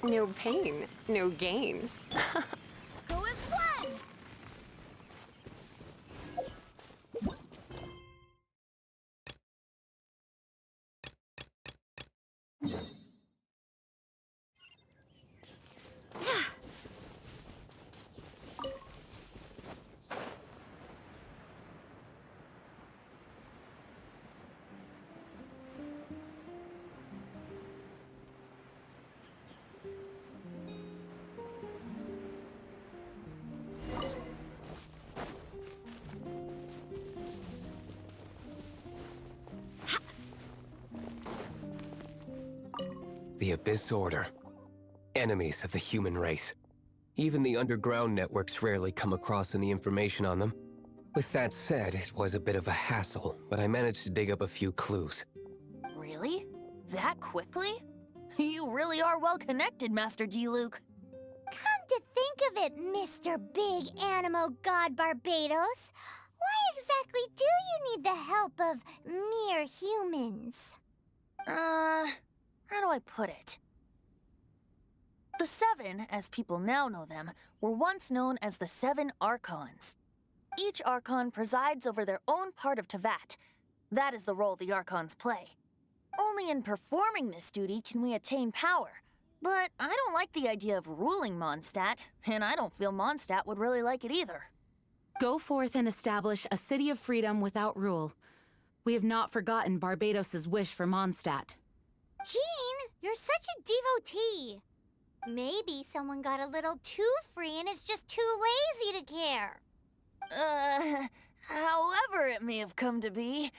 No pain, no gain. Go as one! The Abyss Order. Enemies of the human race. Even the underground networks rarely come across any information on them. With that said, it was a bit of a hassle, but I managed to dig up a few clues. Really? That quickly? You really are well connected, Master D-Luke. Come to think of it, Mr. Big Animo God Barbados, why exactly do you need the help of mere humans? How do I put it? The Seven, as people now know them, were once known as the Seven Archons. Each Archon presides over their own part of Teyvat. That is the role the Archons play. Only in performing this duty can we attain power. But I don't like the idea of ruling Mondstadt, and I don't feel Mondstadt would really like it either. Go forth and establish a city of freedom without rule. We have not forgotten Barbados' wish for Mondstadt. Jean, you're such a devotee. Maybe someone got a little too free and is just too lazy to care. However it may have come to be,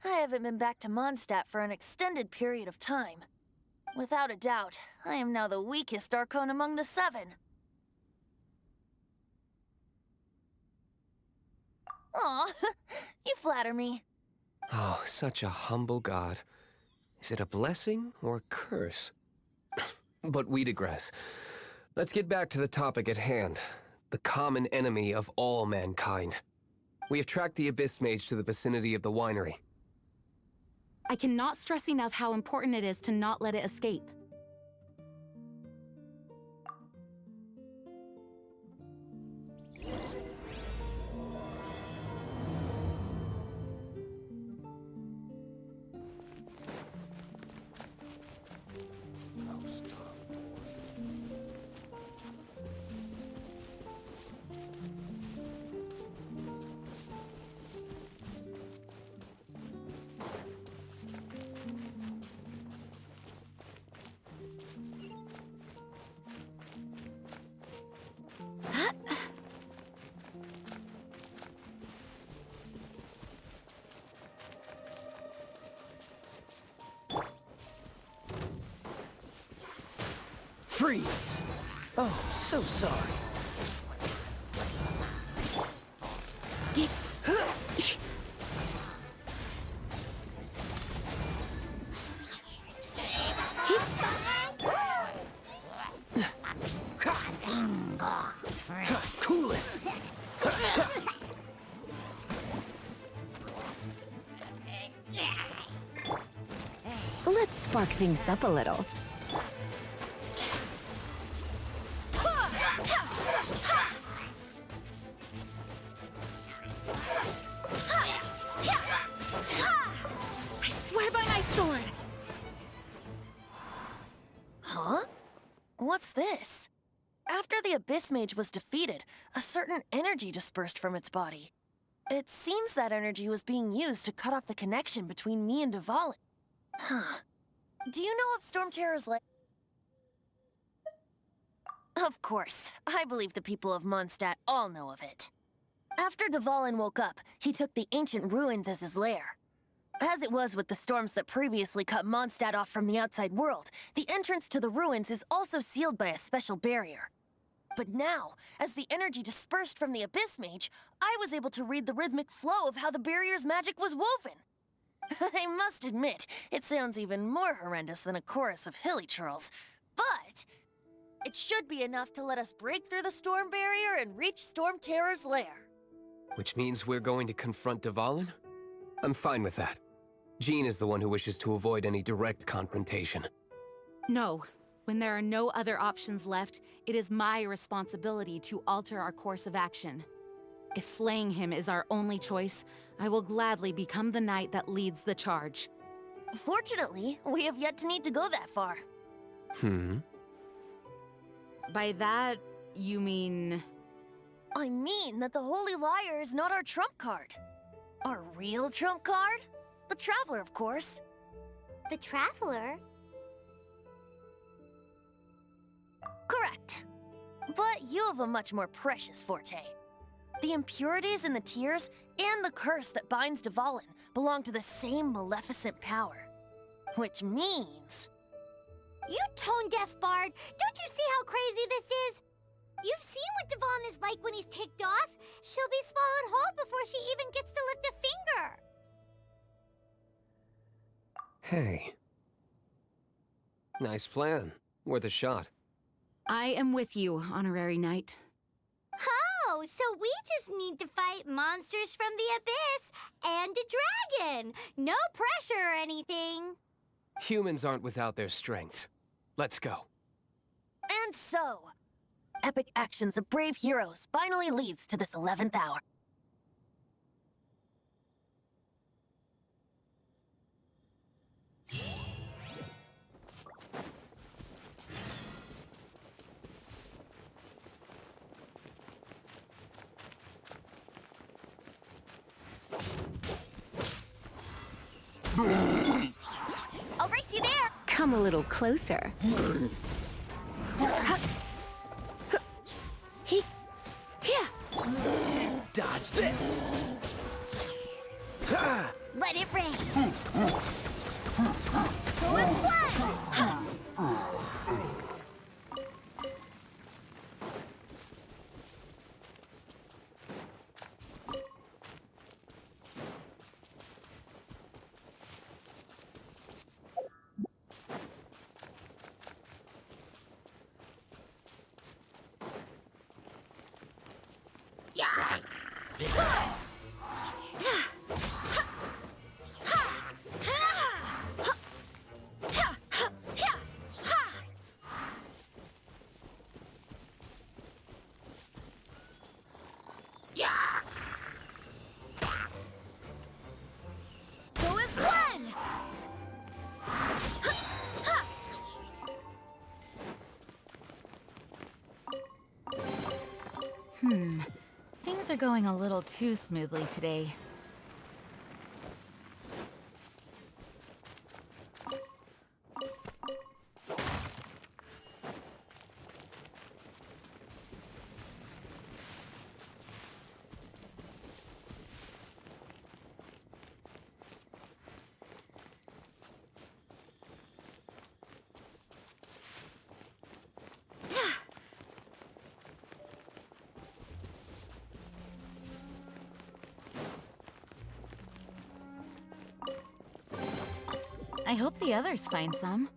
I haven't been back to Mondstadt for an extended period of time. Without a doubt, I am now the weakest Archon among the Seven. Aw, you flatter me. Oh, such a humble god. Is it a blessing or a curse? But we digress. Let's get back to the topic at hand. The common enemy of all mankind. We have tracked the Abyss Mage to the vicinity of the winery. I cannot stress enough how important it is to not let it escape. Freeze! Oh, so sorry. Cool it! Let's spark things up a little. I swear by my sword! Huh? What's this? After the Abyss Mage was defeated, a certain energy dispersed from its body. It seems that energy was being used to cut off the connection between me and Dvalin. Huh. Do you know of Storm Terror's land? Of course. I believe the people of Mondstadt all know of it. After Dvalin woke up, he took the ancient ruins as his lair. As it was with the storms that previously cut Mondstadt off from the outside world, the entrance to the ruins is also sealed by a special barrier. But now, as the energy dispersed from the Abyss Mage, I was able to read the rhythmic flow of how the barrier's magic was woven. I must admit, it sounds even more horrendous than a chorus of hilly churls, but it should be enough to let us break through the storm barrier and reach Storm Terror's lair. Which means we're going to confront Dvalin? I'm fine with that. Jean is the one who wishes to avoid any direct confrontation. No. When there are no other options left, it is my responsibility to alter our course of action. If slaying him is our only choice, I will gladly become the knight that leads the charge. Fortunately, we have yet to need to go that far. By that, you mean... I mean that the Holy Liar is not our trump card. Our real trump card? The Traveler, of course. The Traveler? Correct. But you have a much more precious forte. The impurities in the tears and the curse that binds Dvalin belong to the same maleficent power. Which means... You tone-deaf bard! Don't you see how crazy this is? You've seen what Dvalin is like when he's ticked off. She'll be swallowed whole before she even gets to lift a finger. Hey. Nice plan. Worth a shot. I am with you, Honorary Knight. Oh, so we just need to fight monsters from the abyss and a dragon. No pressure or anything. Humans aren't without their strengths. Let's go. And so, epic actions of brave heroes finally leads to this 11th hour. I'll race you there. Come a little closer. Dodge this! Ha! Let it rain. Who is what? Who is one? Things are going a little too smoothly today. I hope the others find some.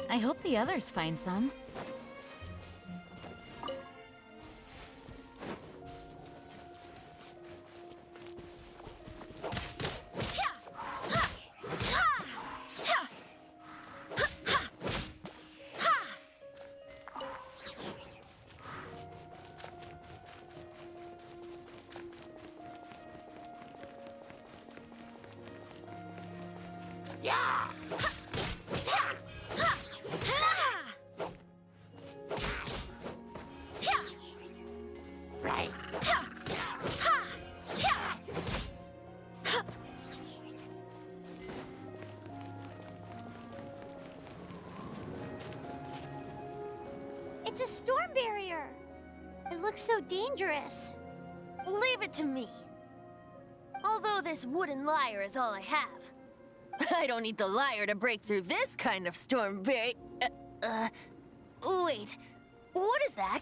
I hope the others find some. It's a storm barrier. It looks so dangerous. Leave it to me. Although this wooden lyre is all I have. I don't need the lyre to break through this kind of storm barrier. Wait. What is that?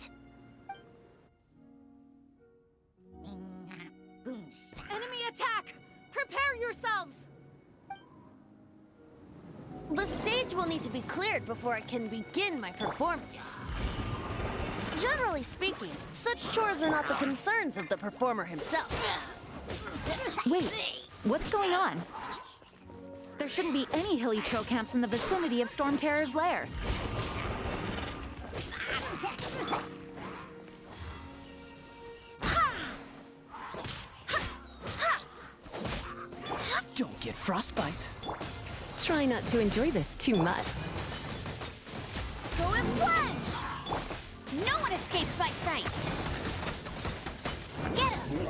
Enemy attack! Prepare yourselves! The stage will need to be cleared before I can begin my performance. Generally speaking, such chores are not the concerns of the performer himself. Wait, what's going on? There shouldn't be any hilly trail camps in the vicinity of Storm Terror's lair. Don't get frostbite. Try not to enjoy this too much. Go as one! No one escapes my sights! Get him!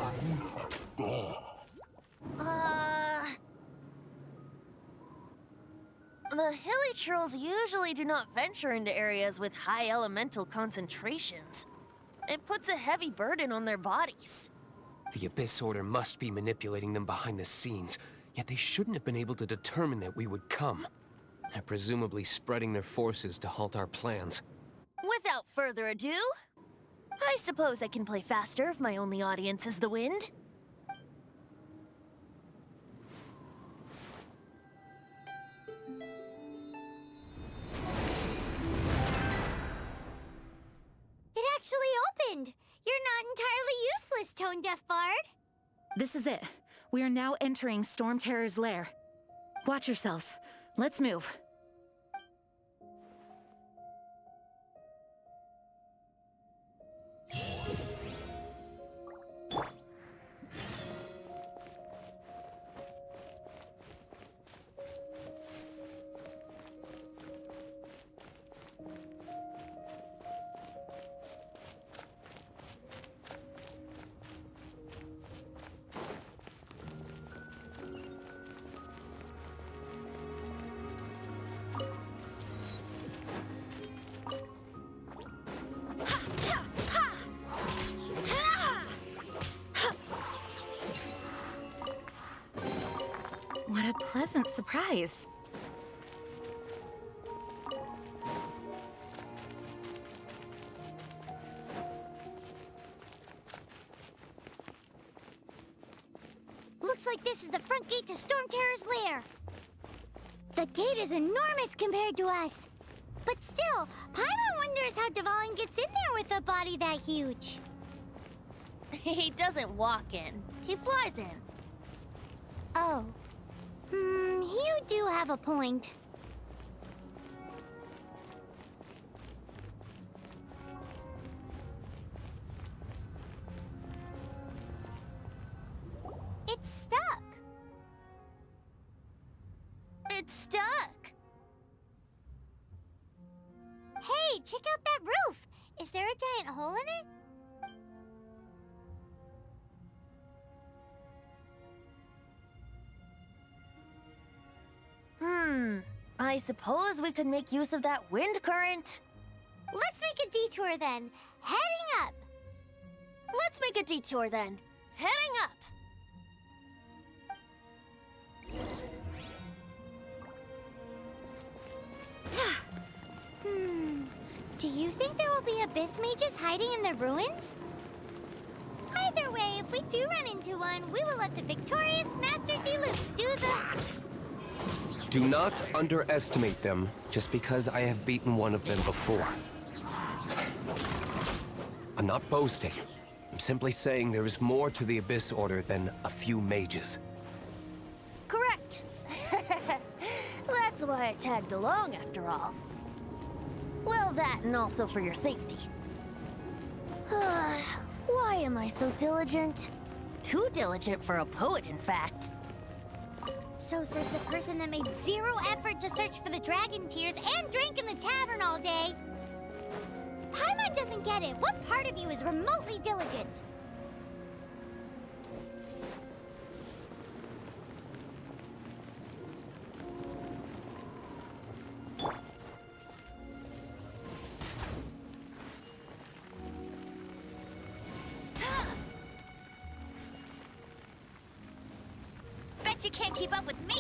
The hilly trolls usually do not venture into areas with high elemental concentrations. It puts a heavy burden on their bodies. The Abyss Order must be manipulating them behind the scenes, yet they shouldn't have been able to determine that we would come. They're presumably spreading their forces to halt our plans. Without further ado, I suppose I can play faster if my only audience is the wind. It actually opened! You're not entirely useless, Tone Deaf Bard. This is it. We are now entering Storm Terror's lair. Watch yourselves. Let's move. What a pleasant surprise. Looks like this is the front gate to Storm Terror's lair. The gate is enormous compared to us. But still, Paimon wonders how Dvalin gets in there with a body that huge. He doesn't walk in. He flies in. Oh. You do have a point. It's stuck. It's stuck. Hey, check out that roof. Is there a giant hole in it? I suppose we could make use of that wind current. Let's make a detour then. Heading up. Let's make a detour then. Heading up. Do you think there will be abyss mages hiding in the ruins? Either way, if we do run into one, we will let the victorious Master Deluxe do the... Do not underestimate them just because I have beaten one of them before. I'm not boasting. I'm simply saying there is more to the Abyss Order than a few mages. Correct. That's why I tagged along after all. Well, that and also for your safety. Why am I so diligent? Too diligent for a poet, in fact. So says the person that made zero effort to search for the dragon tears and drank in the tavern all day. Paimon doesn't get it. What part of you is remotely diligent? Bet you can't keep up with me!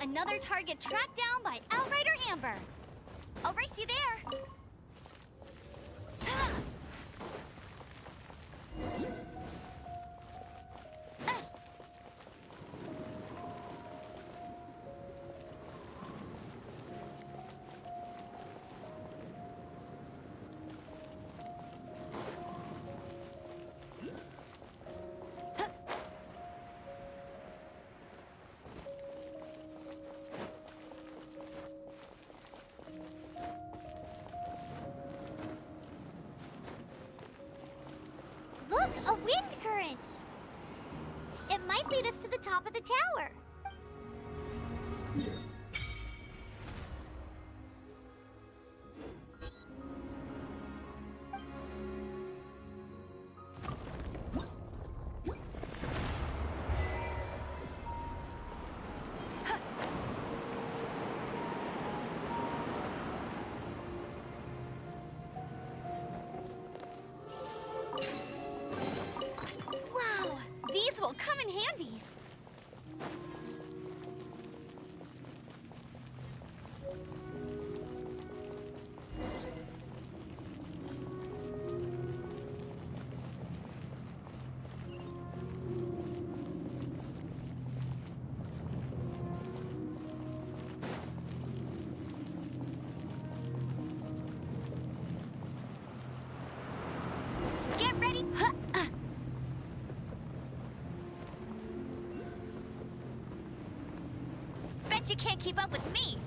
Another target tracked down by Outrider Amber. I'll race you there. Look, a wind current! It might lead us to the top of the tower. Wow, these will come in handy. Get ready. Bet you can't keep up with me.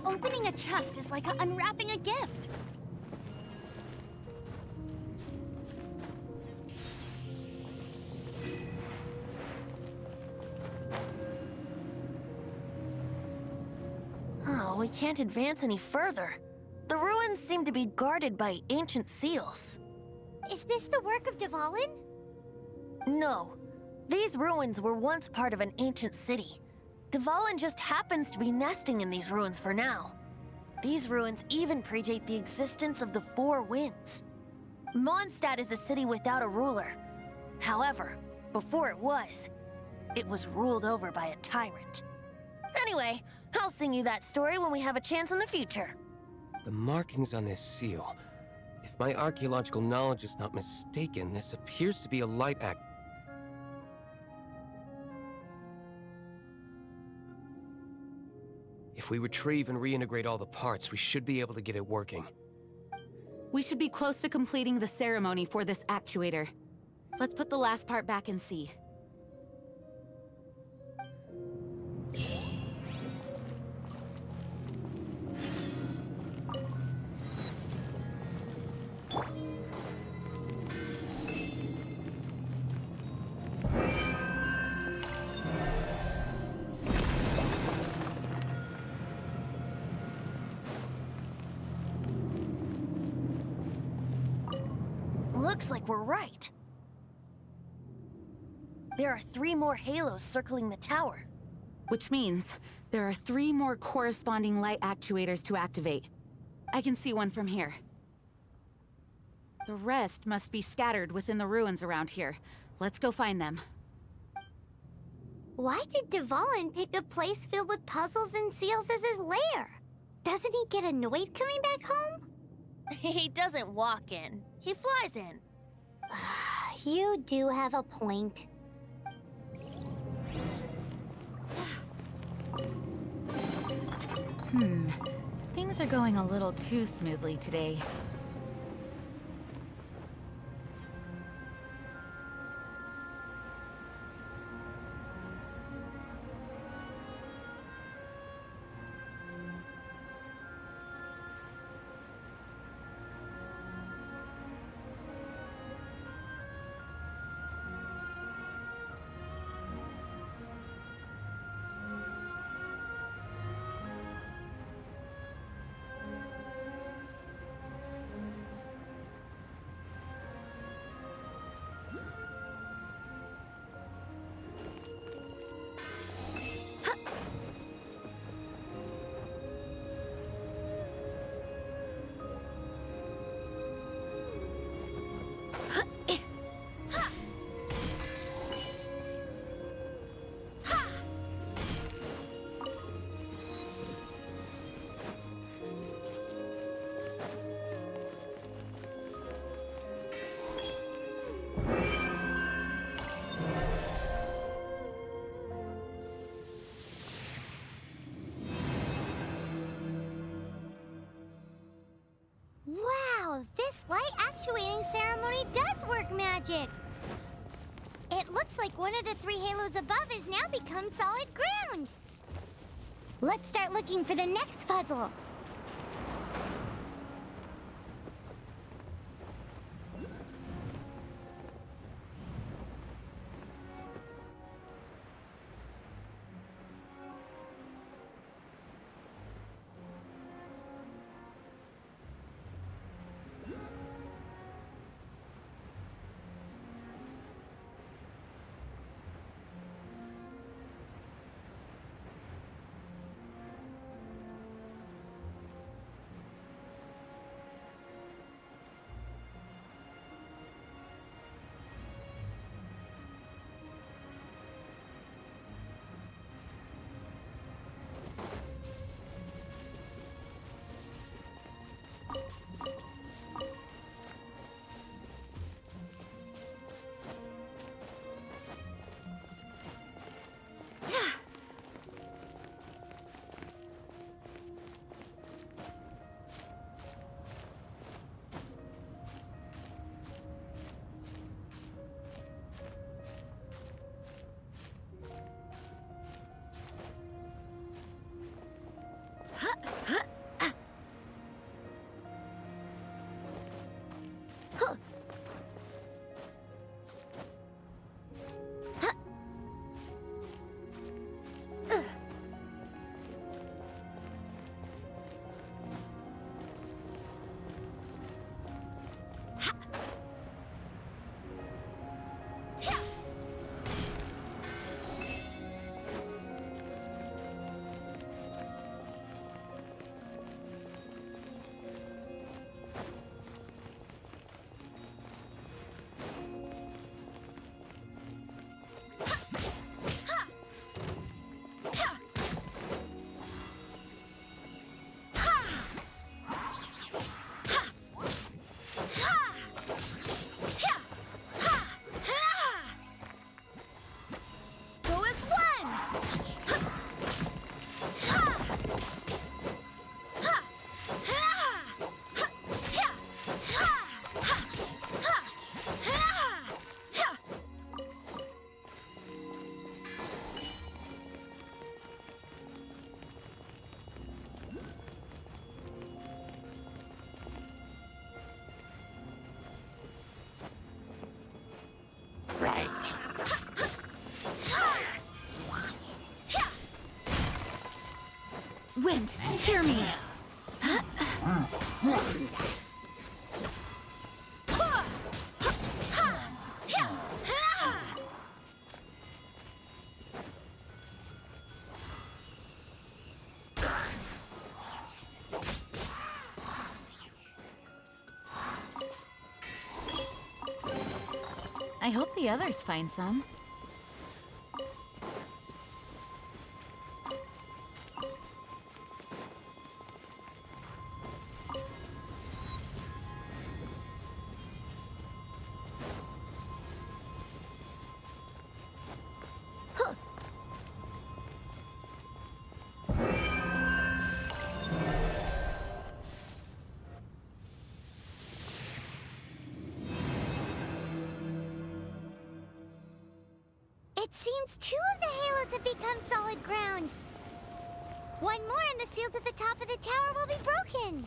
Opening a chest is like unwrapping a gift. Oh, we can't advance any further. The ruins seem to be guarded by ancient seals. Is this the work of Dvalin? No. These ruins were once part of an ancient city. Dvalin just happens to be nesting in these ruins for now. These ruins even predate the existence of the Four Winds. Mondstadt is a city without a ruler. However, before it was ruled over by a tyrant. Anyway, I'll sing you that story when we have a chance in the future. The markings on this seal. If my archaeological knowledge is not mistaken, this appears to be a light act. If we retrieve and reintegrate all the parts, we should be able to get it working. We should be close to completing the ceremony for this actuator. Let's put the last part back and see. Looks like we're right. There are 3 more halos circling the tower. Which means there are 3 more corresponding light actuators to activate. I can see one from here. The rest must be scattered within the ruins around here. Let's go find them. Why did Dvalin pick a place filled with puzzles and seals as his lair? Doesn't he get annoyed coming back home? He doesn't walk in. He flies in. You do have a point. Things are going a little too smoothly today. Wow, this light actuating ceremony does work magic! It looks like one of the 3 halos above has now become solid ground! Let's start looking for the next puzzle! Wind, hear me! I hope the others find some. It seems 2 of the halos have become solid ground. One more and the seals at the top of the tower will be broken.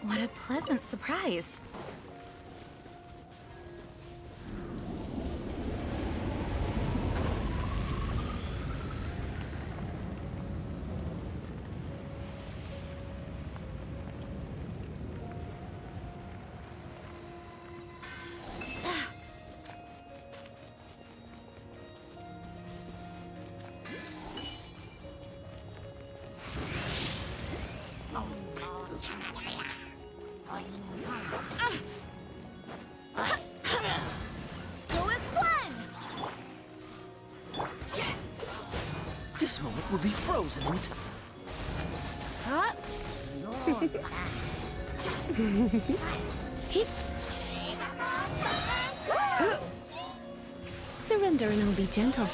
What a pleasant surprise. This moment will be frozen in time. Surrender and I'll be gentle.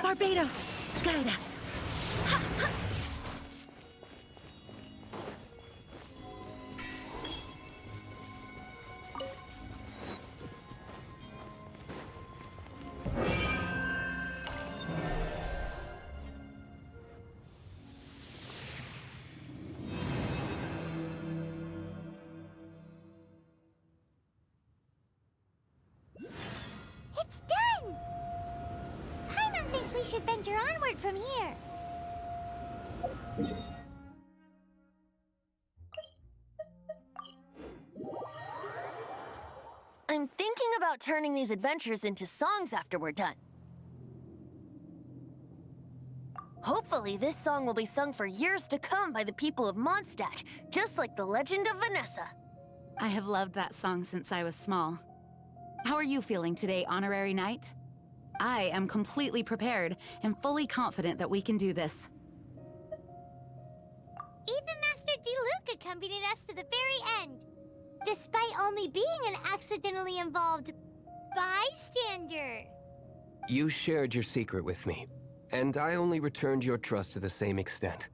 Barbados, guide us. It's done! Paimon thinks we should venture onward from here. I'm thinking about turning these adventures into songs after we're done. Hopefully, this song will be sung for years to come by the people of Mondstadt, just like the legend of Vanessa. I have loved that song since I was small. How are you feeling today, Honorary Knight? I am completely prepared and fully confident that we can do this. Even Master Diluc accompanied us to the very end, despite only being an accidentally involved bystander. You shared your secret with me, and I only returned your trust to the same extent.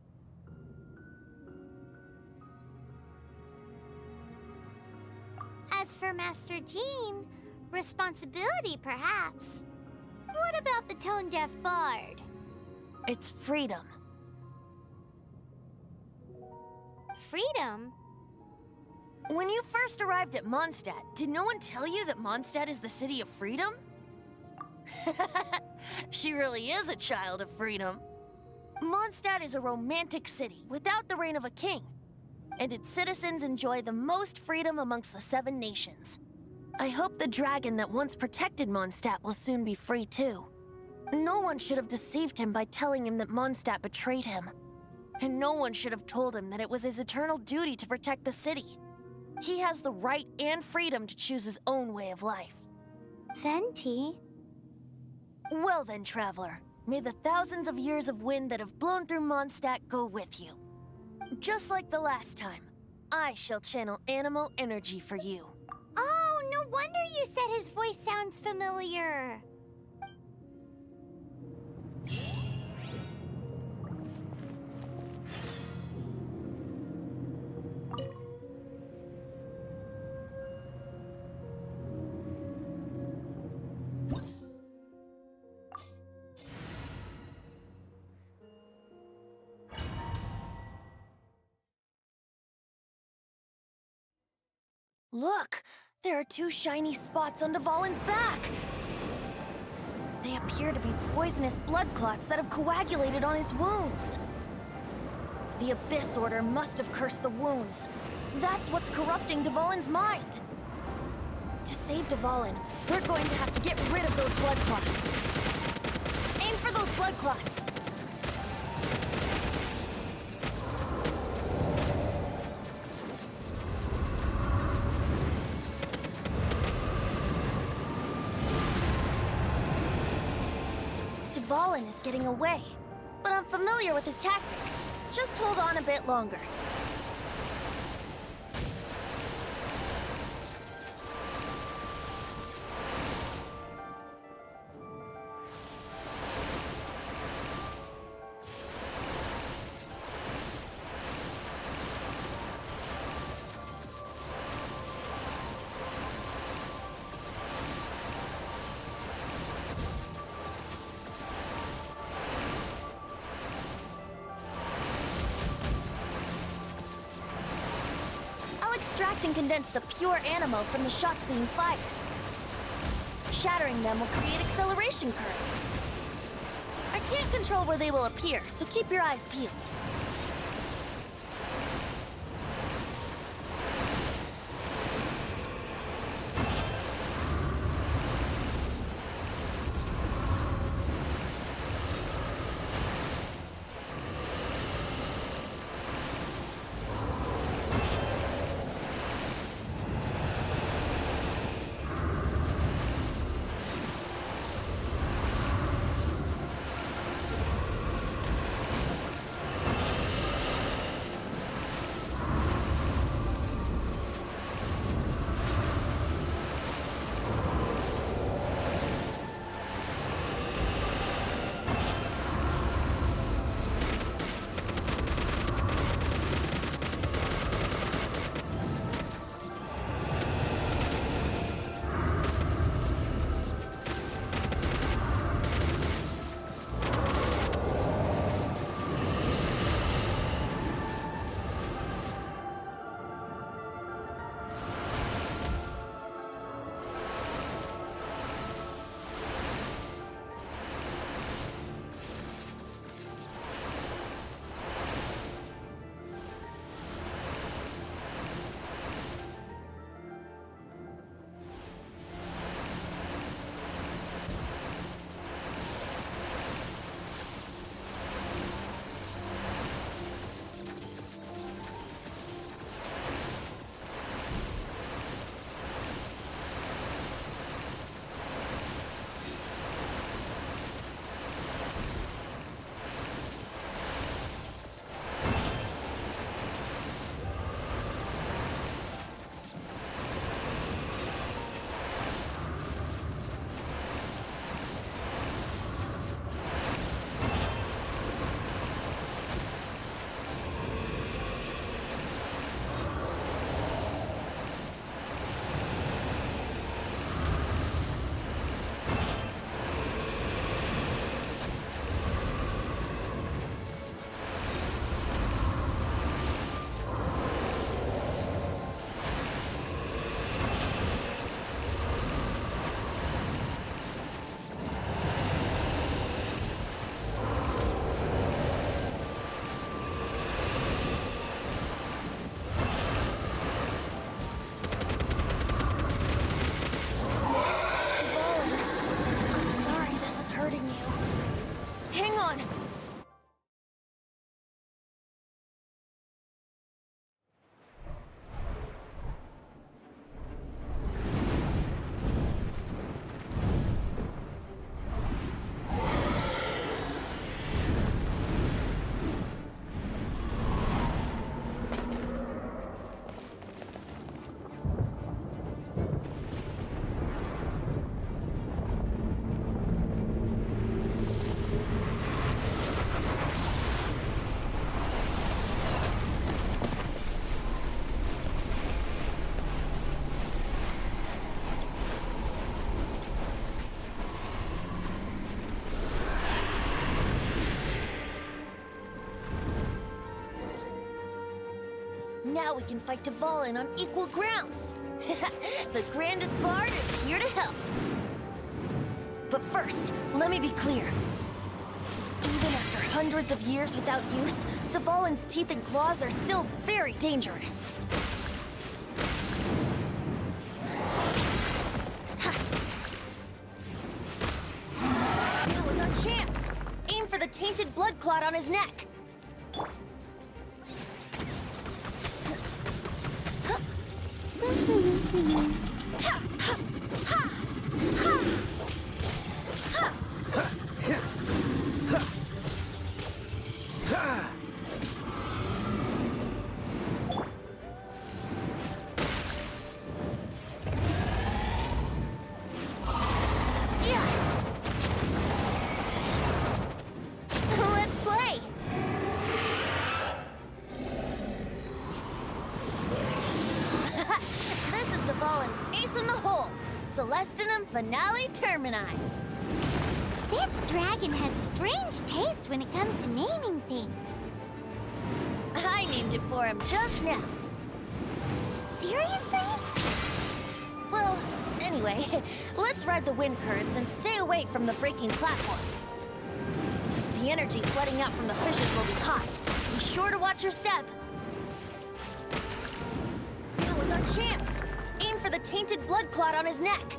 As for Master Jean, responsibility perhaps. What about the tone-deaf bard? It's freedom. Freedom? When you first arrived at Mondstadt, did no one tell you that Mondstadt is the city of freedom? She really is a child of freedom. Mondstadt is a romantic city without the reign of a king, and its citizens enjoy the most freedom amongst the 7 nations. I hope the dragon that once protected Mondstadt will soon be free too. No one should have deceived him by telling him that Mondstadt betrayed him. And no one should have told him that it was his eternal duty to protect the city. He has the right and freedom to choose his own way of life. Venti? Well then, Traveler, May the thousands of years of wind that have blown through Mondstadt go with you. Just like the last time, I shall channel animal energy for you. Oh, no wonder you said his voice sounds familiar. Look! There are two shiny spots on Dvalin's back! They appear to be poisonous blood clots that have coagulated on his wounds. The Abyss Order must have cursed the wounds. That's what's corrupting Dvalin's mind. To save Dvalin, we're going to have to get rid of those blood clots. Aim for those blood clots! Dvalin is getting away, but I'm familiar with his tactics. Just hold on a bit longer. Extract and condense the pure animo from the shots being fired. Shattering them will create acceleration currents. I can't control where they will appear, so keep your eyes peeled. Now we can fight Dvalin on equal grounds. The grandest bard is here to help. But first, let me be clear. Even after hundreds of years without use, Dvalin's teeth and claws are still very dangerous. Now is our chance. Aim for the tainted blood clot on his neck. Let's play! This is Dvalin's ace in the hole, Celestinum Finale Termini. This dragon has strange taste when it comes to naming things. I named it for him just now. Seriously? Well, anyway, let's ride the wind currents and stay away from the breaking platforms. The energy flooding out from the fishes will be hot. Be sure to watch your step. Now is our chance. Aim for the tainted blood clot on his neck.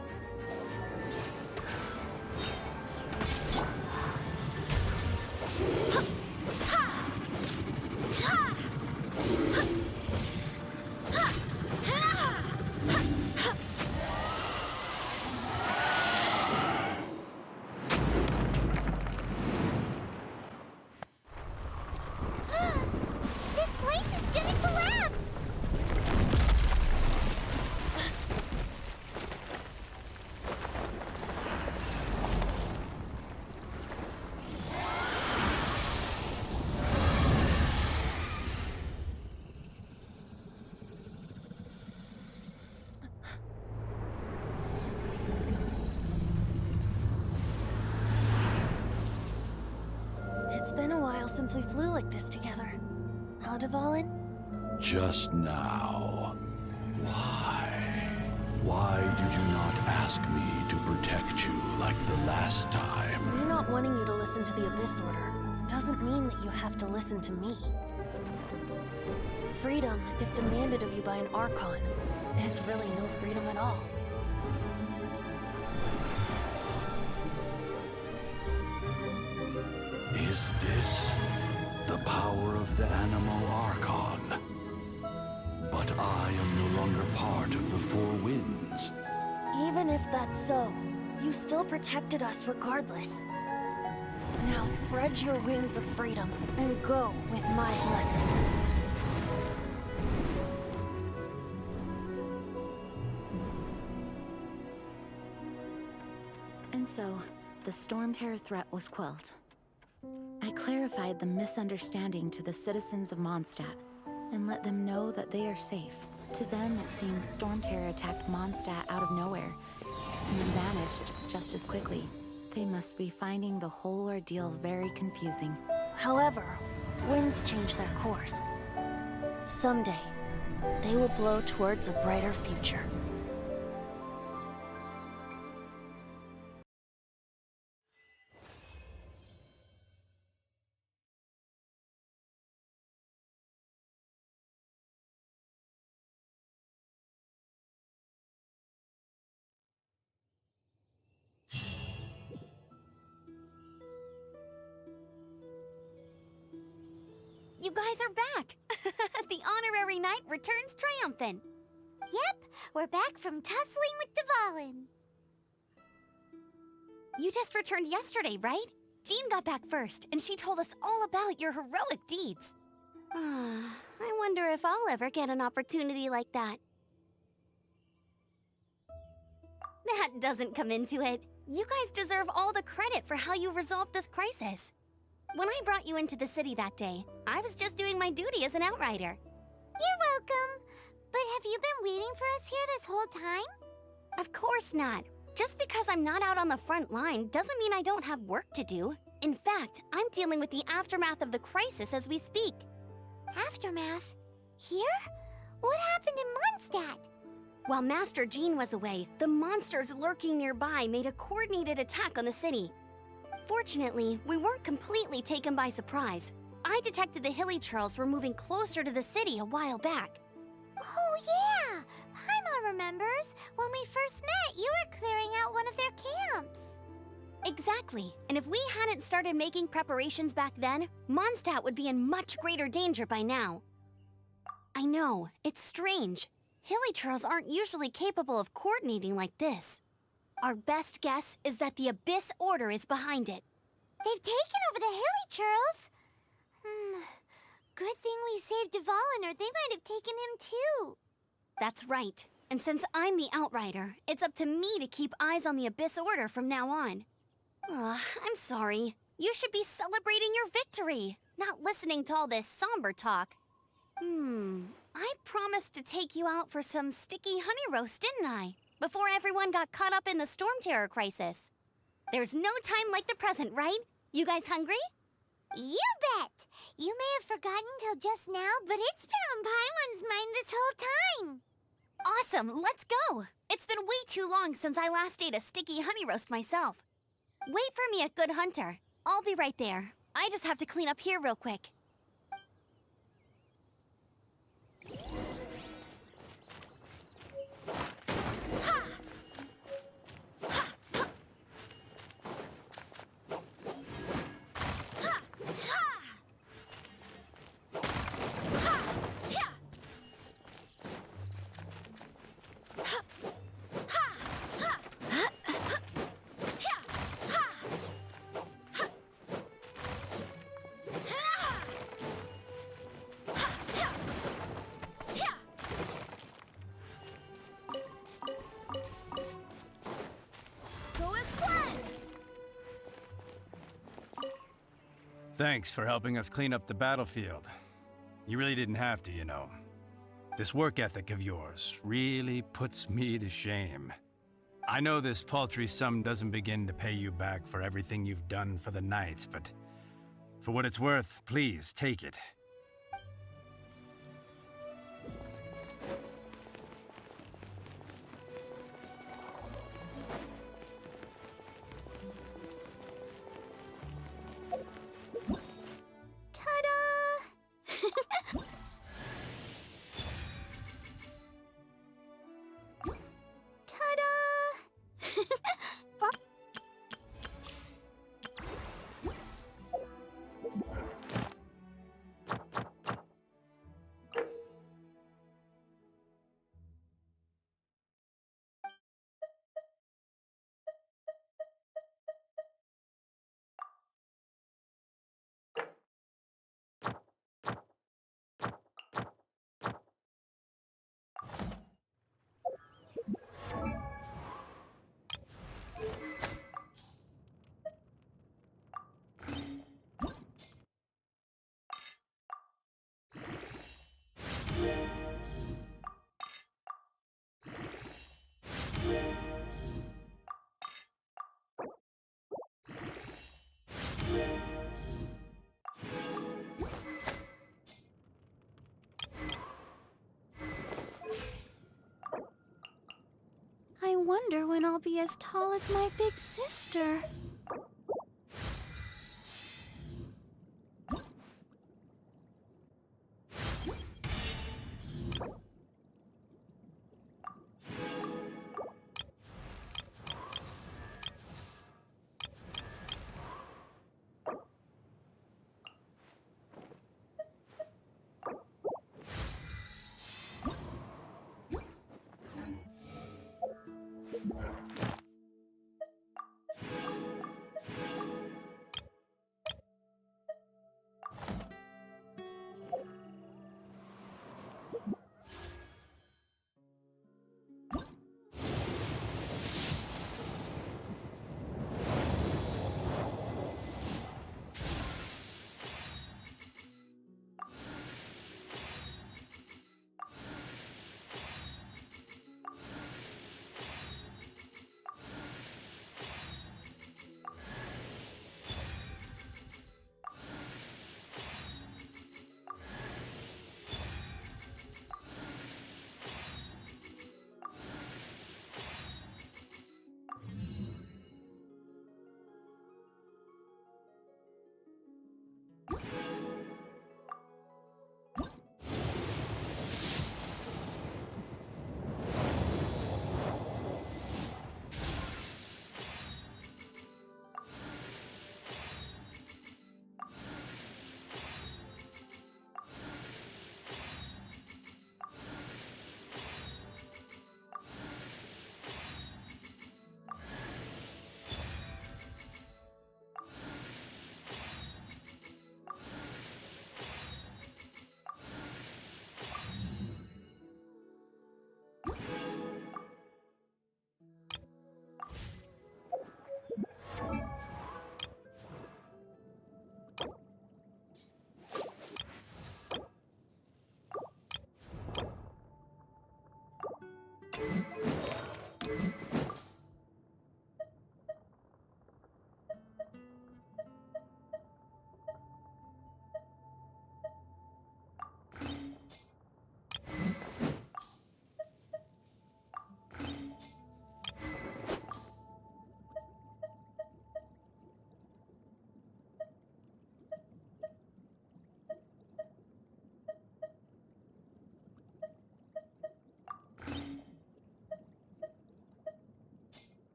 This place is gonna collapse! It's been a while since we flew like this together. Huh, Dvalin? Just now. Why? Why did you not ask me to protect you like the last time? Me not wanting you to listen to the Abyss Order doesn't mean that you have to listen to me. Freedom, if demanded of you by an Archon, is really no freedom at all. Is this the power of the Animal Archon? But I am no longer part of the Four Winds. Even if that's so, you still protected us regardless. Now spread your wings of freedom and go with my blessing. And so, the Storm Terror threat was quelled. I clarified the misunderstanding to the citizens of Mondstadt and let them know that they are safe. To them, it seems Storm Terror attacked Mondstadt out of nowhere and then vanished just as quickly. They must be finding the whole ordeal very confusing. However, winds change their course. Someday, they will blow towards a brighter future. You guys are back! The honorary knight returns triumphant. Yep, we're back from tussling with Dvalin. You just returned yesterday, right? Jean got back first, and she told us all about your heroic deeds. I wonder if I'll ever get an opportunity like that. That doesn't come into it. You guys deserve all the credit for how you resolved this crisis. When I brought you into the city that day, I was just doing my duty as an outrider. You're welcome. But have you been waiting for us here this whole time? Of course not. Just because I'm not out on the front line doesn't mean I don't have work to do. In fact, I'm dealing with the aftermath of the crisis as we speak. Aftermath? Here? What happened in Mondstadt? While Master Jean was away, the monsters lurking nearby made a coordinated attack on the city. Fortunately, we weren't completely taken by surprise. I detected the Hilly Churls were moving closer to the city a while back. Oh yeah! Paimon remembers. When we first met, you were clearing out one of their camps. Exactly. And if we hadn't started making preparations back then, Mondstadt would be in much greater danger by now. I know, it's strange. Hilly Churls aren't usually capable of coordinating like this. Our best guess is that the Abyss Order is behind it. They've taken over the Hilly Churls. Good thing we saved Dvalin, or they might have taken him too. That's right. And since I'm the Outrider, it's up to me to keep eyes on the Abyss Order from now on. I'm sorry. You should be celebrating your victory, not listening to all this somber talk. I promised to take you out for some sticky honey roast, didn't I? Before everyone got caught up in the Storm Terror crisis. There's no time like the present, right? You guys hungry? You bet! You may have forgotten till just now, but it's been on Paimon's mind this whole time. Awesome, let's go! It's been way too long since I last ate a sticky honey roast myself. Wait for me at Good Hunter. I'll be right there. I just have to clean up here real quick. Thanks for helping us clean up the battlefield. You really didn't have to, you know. This work ethic of yours really puts me to shame. I know this paltry sum doesn't begin to pay you back for everything you've done for the Knights, but for what it's worth, please take it. I wonder when I'll be as tall as my big sister.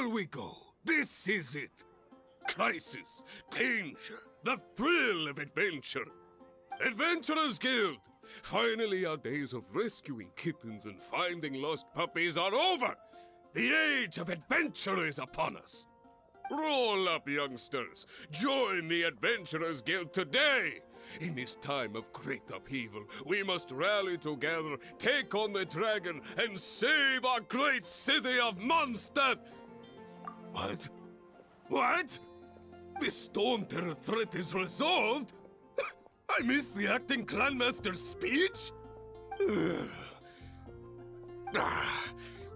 Here we go. This is it. Crisis, danger, the thrill of adventure. Adventurers Guild! Finally, our days of rescuing kittens and finding lost puppies are over! The age of adventure is upon us! Roll up, youngsters! Join the Adventurers Guild today! In this time of great upheaval, we must rally together, take on the dragon, and save our great city of Mondstadt! What? What? The Storm Terror threat is resolved? I missed the acting clanmaster's speech?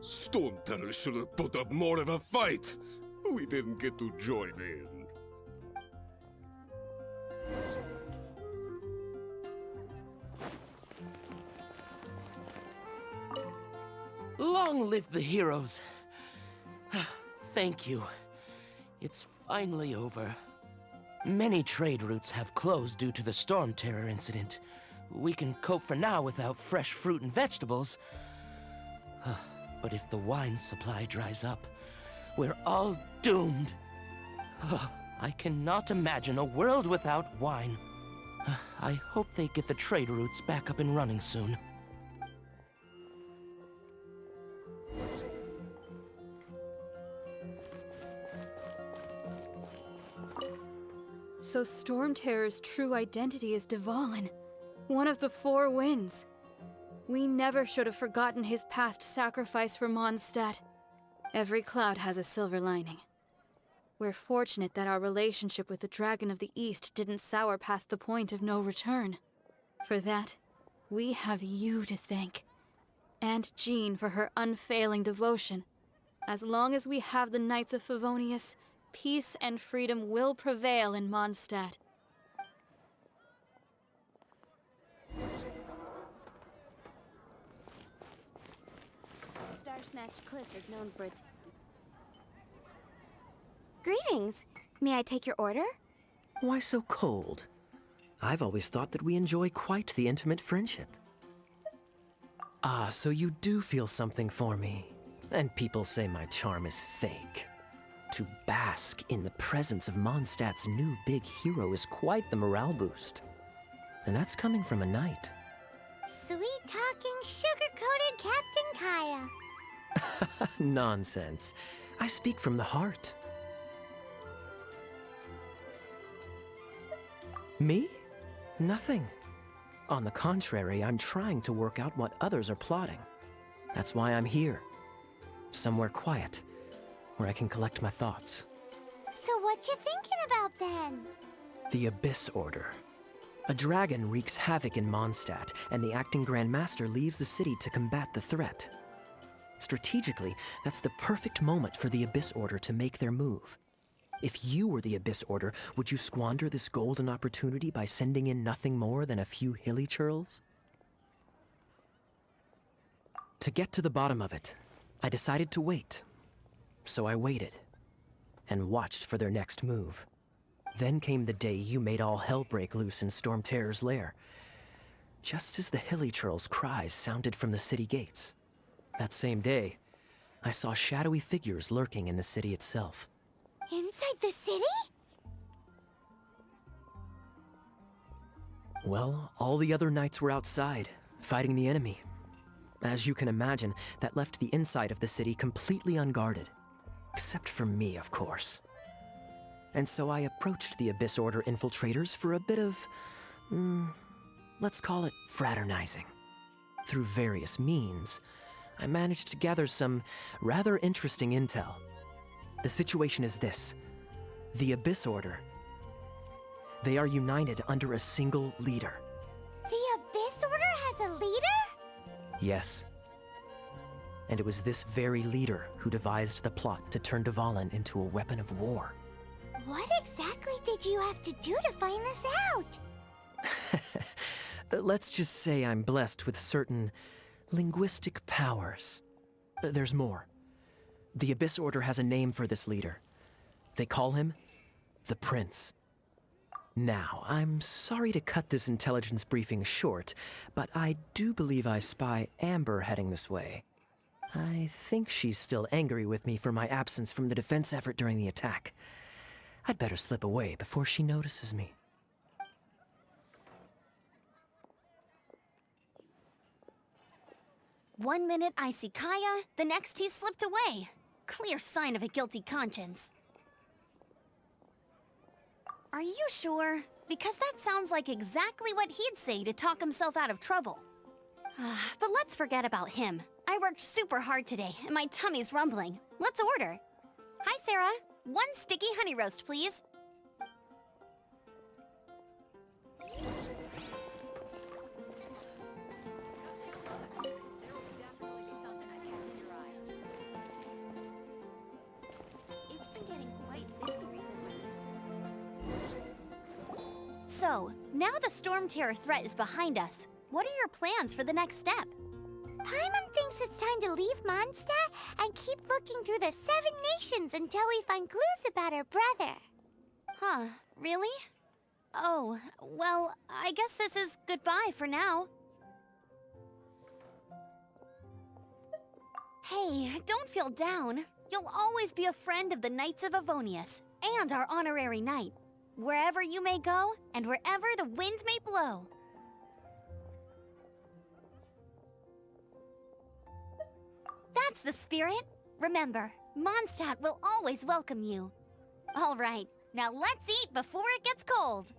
Storm Terror should have put up more of a fight. We didn't get to join in. Long live the heroes. Thank you. It's finally over. Many trade routes have closed due to the Storm Terror incident. We can cope for now without fresh fruit and vegetables. But if the wine supply dries up, we're all doomed. I cannot imagine a world without wine. I hope they get the trade routes back up and running soon. So Storm Terror's true identity is Dvalin, one of the Four Winds. We never should have forgotten his past sacrifice for Mondstadt. Every cloud has a silver lining. We're fortunate that our relationship with the Dragon of the East didn't sour past the point of no return. For that, we have you to thank. And Jean for her unfailing devotion. As long as we have the Knights of Favonius, peace and freedom will prevail in Mondstadt. Star-Snatched Cliff is known for its... Greetings! May I take your order? Why so cold? I've always thought that we enjoy quite the intimate friendship. Ah, so you do feel something for me. And people say my charm is fake. To bask in the presence of Mondstadt's new big hero is quite the morale boost. And that's coming from a knight. Sweet-talking, sugar-coated Captain Kaya. Nonsense. I speak from the heart. Me? Nothing. On the contrary, I'm trying to work out what others are plotting. That's why I'm here. Somewhere quiet, where I can collect my thoughts. So what you thinking about then? The Abyss Order. A dragon wreaks havoc in Mondstadt, and the acting Grand Master leaves the city to combat the threat. Strategically, that's the perfect moment for the Abyss Order to make their move. If you were the Abyss Order, would you squander this golden opportunity by sending in nothing more than a few hilly churls? To get to the bottom of it, I decided to wait. So I waited, and watched for their next move. Then came the day you made all hell break loose in Storm Terror's lair. Just as the hilly churls' cries sounded from the city gates. That same day, I saw shadowy figures lurking in the city itself. Inside the city? Well, all the other knights were outside, fighting the enemy. As you can imagine, that left the inside of the city completely unguarded. Except for me, of course. And so I approached the Abyss Order infiltrators for a bit of... let's call it fraternizing. Through various means, I managed to gather some rather interesting intel. The situation is this. The Abyss Order. They are united under a single leader. The Abyss Order has a leader? Yes. And it was this very leader who devised the plot to turn Dvalin into a weapon of war. What exactly did you have to do to find this out? Let's just say I'm blessed with certain linguistic powers. There's more. The Abyss Order has a name for this leader. They call him the Prince. Now, I'm sorry to cut this intelligence briefing short, but I do believe I spy Amber heading this way. I think she's still angry with me for my absence from the defense effort during the attack. I'd better slip away before she notices me. One minute I see Kaya, the next he slipped away. Clear sign of a guilty conscience. Are you sure? Because that sounds like exactly what he'd say to talk himself out of trouble. But let's forget about him. I worked super hard today, and my tummy's rumbling. Let's order. Hi, Sarah. 1 sticky honey roast, please. It's been getting quite busy recently. So, now the Storm Terror threat is behind us. What are your plans for the next step? Paimon thinks it's time to leave Mondstadt and keep looking through the 7 nations until we find clues about her brother. Huh, really? Oh, well, I guess this is goodbye for now. Hey, don't feel down. You'll always be a friend of the Knights of Avonius, and our honorary knight. Wherever you may go, and wherever the wind may blow. That's the spirit. Remember, Mondstadt will always welcome you. All right, now let's eat before it gets cold.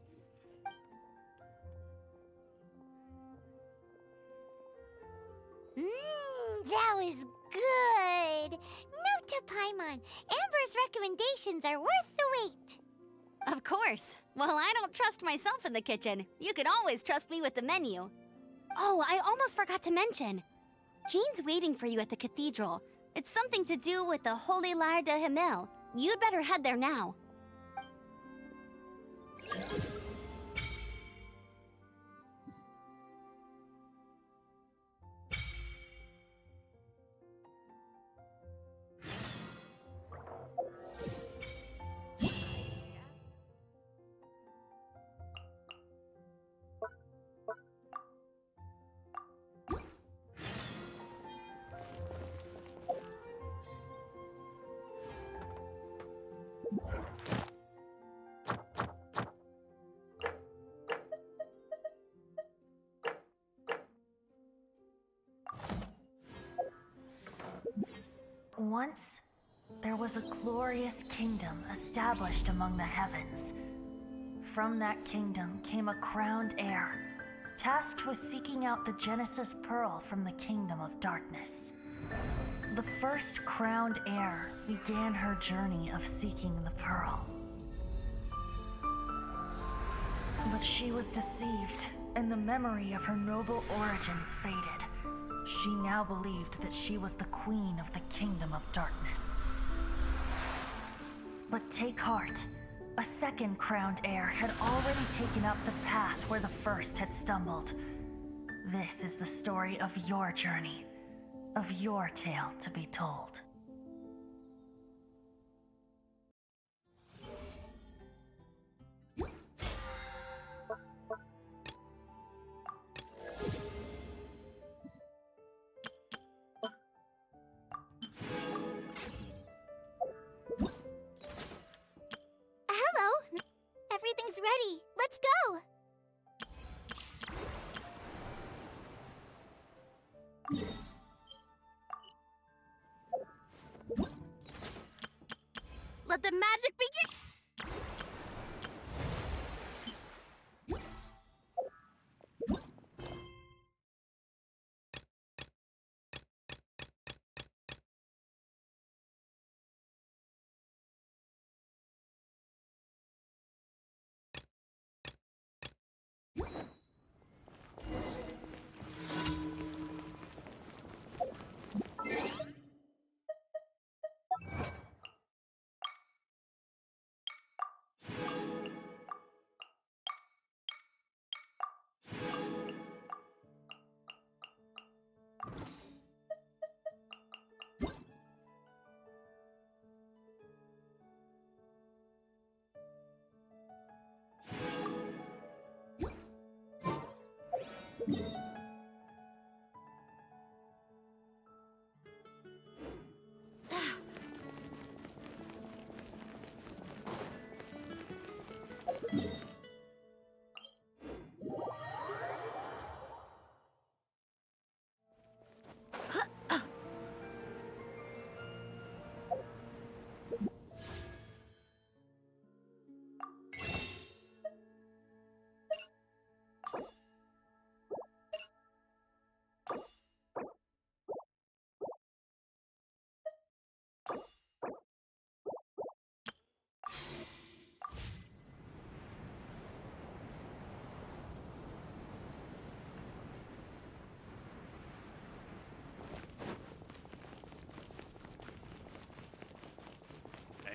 That was good. Note to Paimon, Amber's recommendations are worth the wait. Of course. Well, I don't trust myself in the kitchen. You can always trust me with the menu. Oh, I almost forgot to mention. Jean's waiting for you at the cathedral. It's something to do with the Holy Lyre de Himmel. You'd better head there now. Once, there was a glorious kingdom established among the heavens. From that kingdom came a crowned heir, tasked with seeking out the Genesis Pearl from the kingdom of darkness. The first crowned heir began her journey of seeking the pearl. But she was deceived, and the memory of her noble origins faded. She now believed that she was the queen of the kingdom of darkness. But take heart. A second crowned heir had already taken up the path where the first had stumbled. This is the story of your journey, of your tale to be told. Hello. Everything's ready. Let's go. Let the magic begin!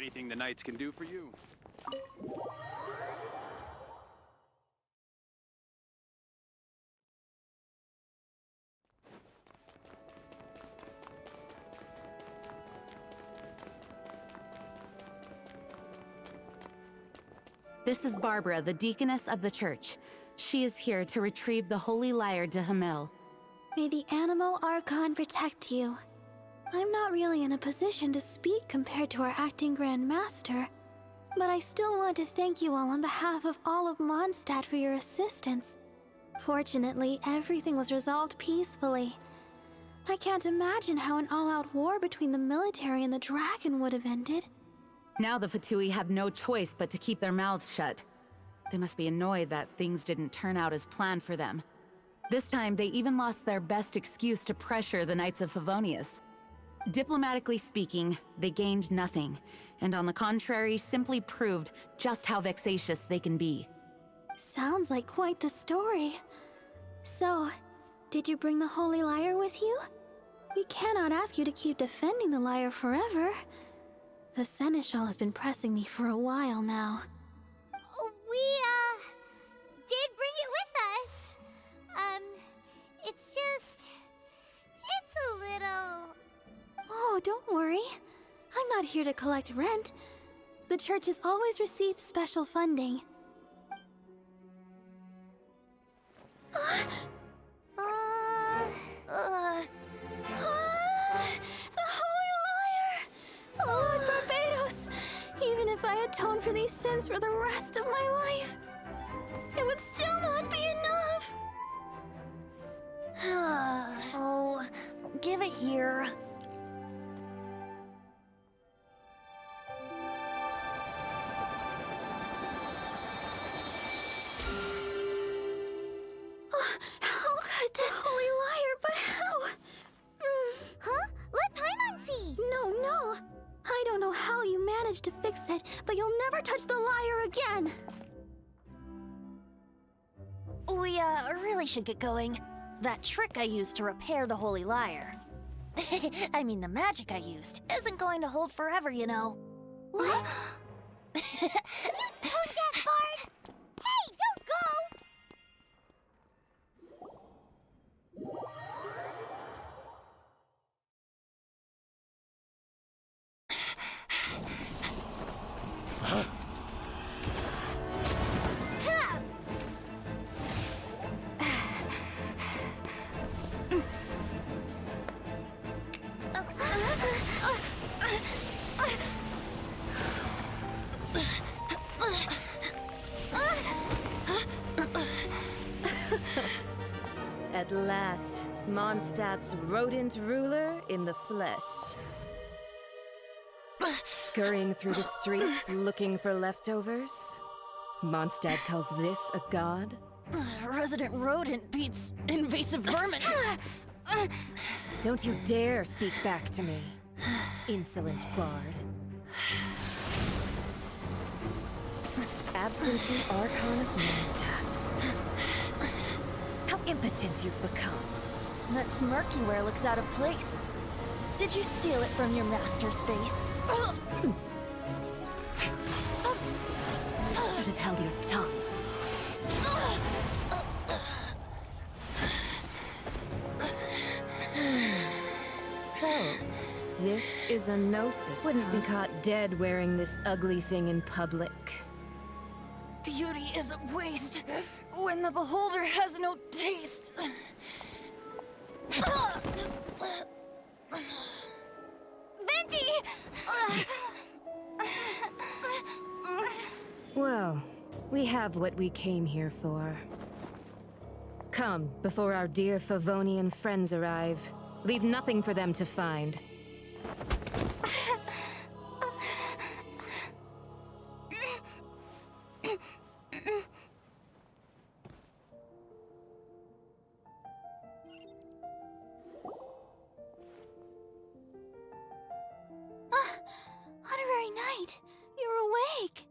Anything the Knights can do for you? This is Barbara, the deaconess of the church. She is here to retrieve the Holy Lyre to Hamil. May the Animo Archon protect you. I'm not really in a position to speak compared to our acting Grand Master, but I still want to thank you all on behalf of all of Mondstadt for your assistance. Fortunately, everything was resolved peacefully. I can't imagine how an all-out war between the military and the dragon would have ended. Now the Fatui have no choice but to keep their mouths shut. They must be annoyed that things didn't turn out as planned for them. This time, they even lost their best excuse to pressure the Knights of Favonius. Diplomatically speaking, they gained nothing, and on the contrary, simply proved just how vexatious they can be. Sounds like quite the story. So, did you bring the Holy Lyre with you? We cannot ask you to keep defending the lyre forever. The Seneschal has been pressing me for a while now. We, did bring it with us. It's a little... Oh, don't worry. I'm not here to collect rent. The church has always received special funding. The Holy Lyre! Lord Barbados! Even if I atoned for these sins for the rest of my life, it would still not be enough! Oh, give it here. How could this Holy Lyre, but how? Huh? Let Paimon see! No. I don't know how you managed to fix it, but you'll never touch the lyre again! We, really should get going. That trick I used to repair the Holy Lyre. I mean, the magic I used isn't going to hold forever, you know. What? You tone-deaf bard! Hey, don't go! At last, Mondstadt's rodent ruler in the flesh. Scurrying through the streets looking for leftovers? Mondstadt calls this a god? Resident rodent beats invasive vermin. Don't you dare speak back to me, insolent bard. Absentee Archon of Mondstadt. How impotent you've become. That smirk you wear looks out of place. Did you steal it from your master's face? You should have held your tongue. So, this is a gnosis. Wouldn't be caught dead wearing this ugly thing in public. Beauty is a waste when the beholder has no taste. Venti! Well, we have what we came here for. Come, before our dear Favonian friends arrive. Leave nothing for them to find. Honorary Knight, you're awake!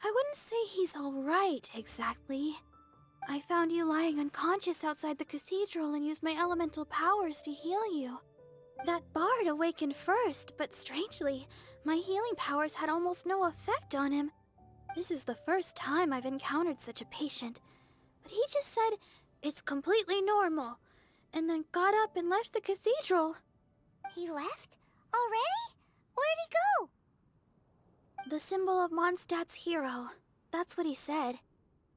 I wouldn't say he's alright, exactly. I found you lying unconscious outside the cathedral and used my elemental powers to heal you. That bard awakened first, but strangely, my healing powers had almost no effect on him. This is the first time I've encountered such a patient, but he just said, "It's completely normal," and then got up and left the cathedral. He left? Already? Where'd he go? The symbol of Mondstadt's hero. That's what he said.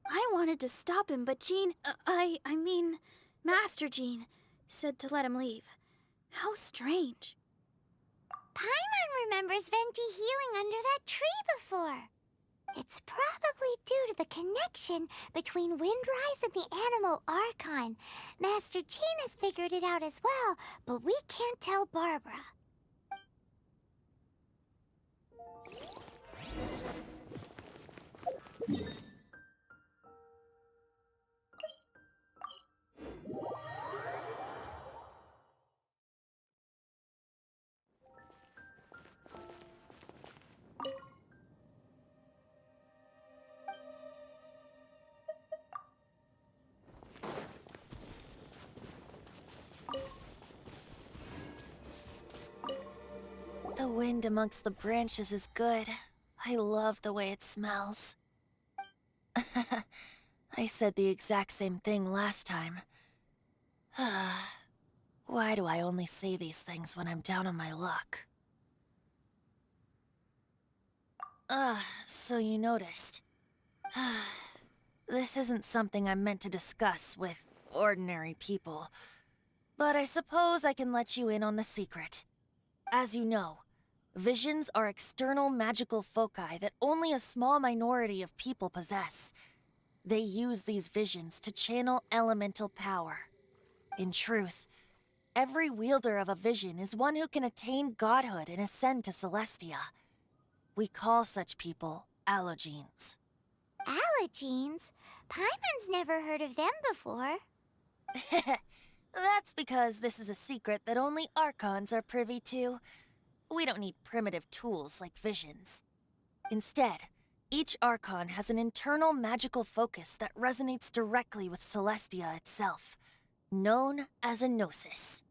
I wanted to stop him, but Jean, I mean, Master Jean, said to let him leave. How strange. Paimon remembers Venti healing under that tree before. It's probably due to the connection between Windrise and the Animal Archon. Master Jean has figured it out as well, but we can't tell Barbara. The wind amongst the branches is good. I love the way it smells. I said the exact same thing last time. Why do I only say these things when I'm down on my luck? So you noticed. This isn't something I'm meant to discuss with ordinary people, but I suppose I can let you in on the secret. As you know, visions are external magical foci that only a small minority of people possess. They use these visions to channel elemental power. In truth, every wielder of a vision is one who can attain godhood and ascend to Celestia. We call such people allogenes. Allogenes? Paimon's never heard of them before. That's because this is a secret that only Archons are privy to. We don't need primitive tools like visions. Instead, each Archon has an internal magical focus that resonates directly with Celestia itself, known as a gnosis.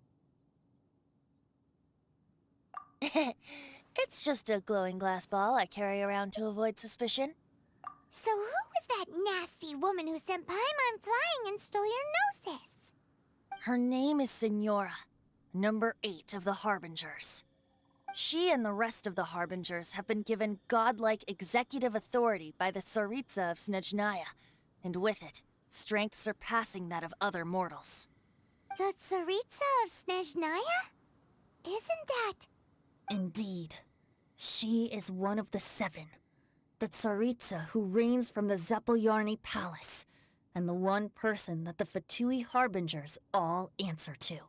It's just a glowing glass ball I carry around to avoid suspicion. So who was that nasty woman who sent Paimon flying and stole your gnosis? Her name is Signora, number 8 of the Harbingers. She and the rest of the Harbingers have been given godlike executive authority by the Tsaritsa of Snezhnaya, and with it, strength surpassing that of other mortals. The Tsaritsa of Snezhnaya? Isn't that... Indeed. She is one of the 7. The Tsaritsa who reigns from the Zeppeljärni Palace, and the one person that the Fatui Harbingers all answer to.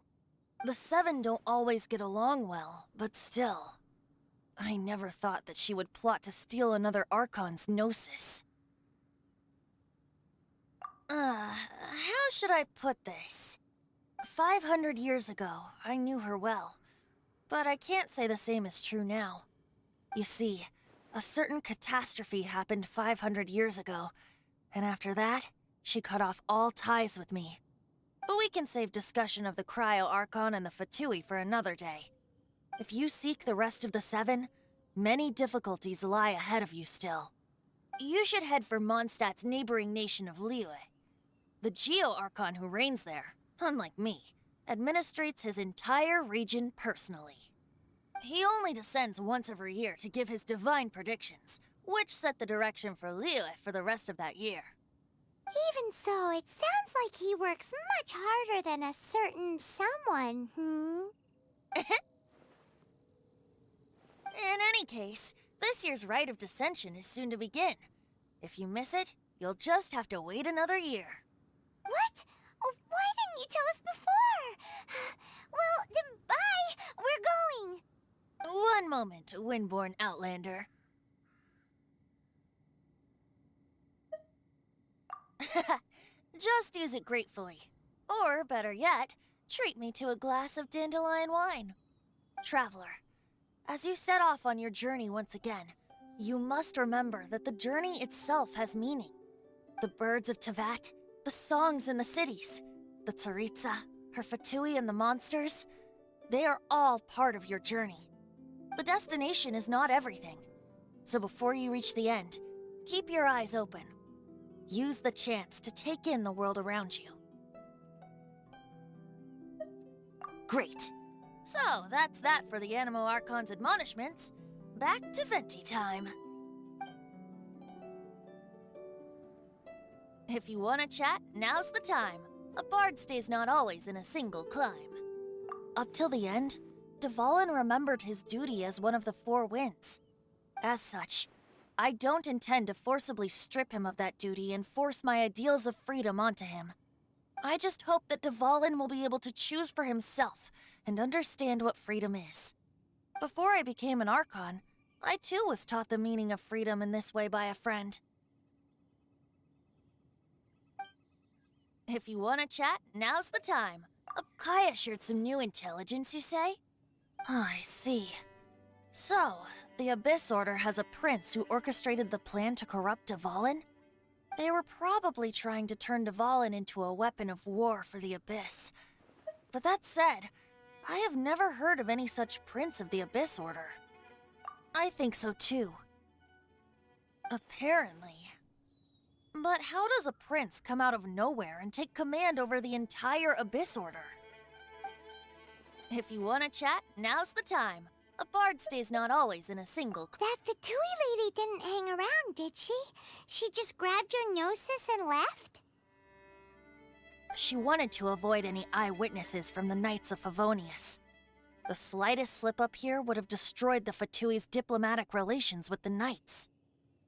The 7 don't always get along well, but still. I never thought that she would plot to steal another Archon's gnosis. How should I put this? 500 years ago, I knew her well. But I can't say the same is true now. You see, a certain catastrophe happened 500 years ago, and after that, she cut off all ties with me. But we can save discussion of the Cryo-Archon and the Fatui for another day. If you seek the rest of the 7, many difficulties lie ahead of you still. You should head for Mondstadt's neighboring nation of Liyue. The Geo-Archon who reigns there, unlike me, administrates his entire region personally. He only descends once every year to give his divine predictions, which set the direction for Liyue for the rest of that year. Even so, it sounds like he works much harder than a certain someone, In any case, this year's Rite of Descension is soon to begin. If you miss it, you'll just have to wait another year. What? Oh, why didn't you tell us before? Well, then bye! We're going! One moment, Windborn Outlander. Just use it gratefully. Or, better yet, treat me to a glass of dandelion wine. Traveler, as you set off on your journey once again, you must remember that the journey itself has meaning. The birds of Tevat, The songs in the cities, the Tsaritsa, her Fatui, and the monsters, they are all part of your journey. The destination is not everything. So before you reach the end, keep your eyes open. Use the chance to take in the world around you. Great. So, that's that for the Animo Archon's admonishments. Back to Venti time. If you want to chat, now's the time. A bard stays not always in a single climb. Up till the end, Dvalin remembered his duty as one of the Four Winds. As such, I don't intend to forcibly strip him of that duty and force my ideals of freedom onto him. I just hope that Dvalin will be able to choose for himself and understand what freedom is. Before I became an Archon, I too was taught the meaning of freedom in this way by a friend. If you want to chat, now's the time. Kaya shared some new intelligence, you say? Oh, I see. So, the Abyss Order has a prince who orchestrated the plan to corrupt Dvalin? They were probably trying to turn Dvalin into a weapon of war for the Abyss. But that said, I have never heard of any such prince of the Abyss Order. I think so too. Apparently. But how does a prince come out of nowhere and take command over the entire Abyss Order? If you want to chat, now's the time. A bard stays not always in a single... That Fatui lady didn't hang around, did she? She just grabbed your gnosis and left? She wanted to avoid any eyewitnesses from the Knights of Favonius. The slightest slip-up here would have destroyed the Fatui's diplomatic relations with the Knights.